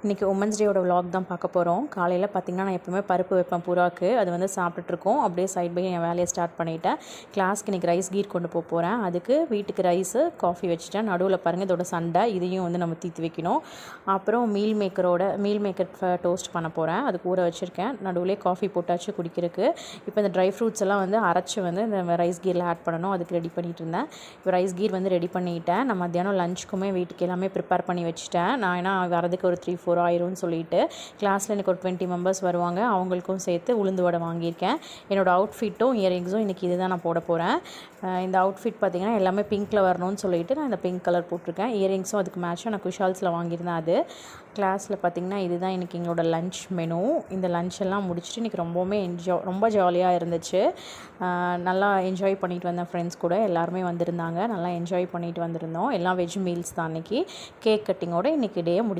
இன்றைக்கி women's டேயோட vlog தான் பார்க்க போகிறோம். காலையில் பார்த்திங்கன்னா நான் எப்போவுமே பருப்பு வைப்பேன் புறாக்கு. அது வந்து சாப்பிட்டுட்ருக்கோம். அப்படியே சைட் பை என் வேலையை ஸ்டார்ட் பண்ணிவிட்டேன். கிளாஸ்க்கு இன்றைக்கி ரைஸ் கீர் கொண்டு போகிறேன். அதுக்கு வீட்டுக்கு ரைஸு காஃபி வச்சுட்டேன். நடுவில் பாருங்கள் இதோட சண்டை, இதையும் வந்து நம்ம தீர்த்து வைக்கணும். அப்புறம் மீல் மேக்கர் டோஸ்ட் பண்ண போகிறேன். அதுக்கு ஊற வச்சுருக்கேன். நடுவிலே காஃபி போட்டாச்சு குடிக்கிறதுக்கு. இப்போ இந்த ட்ரை ஃப்ரூட்ஸ் எல்லாம் வந்து அரைச்சி வந்து இந்த ரைஸ் கீரில் ஆட் பண்ணணும். அதுக்கு ரெடி பண்ணிகிட்டு இருந்தேன். இப்போ ரைஸ் கீர் வந்து ரெடி பண்ணிட்டேன். நான் மத்தியானம் லஞ்சுக்குமே வீட்டுக்கு எல்லாமே ப்ரிப்பேர் பண்ணி வச்சுட்டேன். நான் ஏன்னா வரதுக்கு ஒரு 3-4 ஆயிரும்னு சொல்லிட்டு கிளாஸில் எனக்கு ஒரு 20 மெம்பர்ஸ் வருவாங்க. அவங்களுக்கும் சேர்த்து உளுந்து வடை வாங்கியிருக்கேன். என்னோடய அவுட்ஃபிட்டும் இயரிங்ஸும் இன்றைக்கி இது தான் நான் போட போகிறேன். இந்த அவுட்ஃபிட் பார்த்திங்கன்னா எல்லாமே பிங்க்கில் வரணும்னு சொல்லிட்டு நான் இந்த பிங்க் கலர் போட்டிருக்கேன். இயரிங்ஸும் அதுக்கு மேட்சாக நான் குஷால்ஸில் வாங்கியிருந்தேன். அது கிளாஸில் பார்த்திங்கன்னா இதுதான் இன்றைக்கி எங்களோட லஞ்ச் மெனு. இந்த லஞ்ச் எல்லாம் முடிச்சுட்டு இன்றைக்கி ரொம்ப ஜாலியாக இருந்துச்சு. நல்லா என்ஜாய் பண்ணிட்டு வந்தேன். ஃப்ரெண்ட்ஸ் கூட எல்லாருமே வந்திருந்தாங்க. நல்லா என்ஜாய் பண்ணிட்டு வந்திருந்தோம். எல்லாம் வெஜ் மீல்ஸ் தான். அன்றைக்கி கேக் கட்டிங்கோடு இன்றைக்கி டேயை முடிச்சு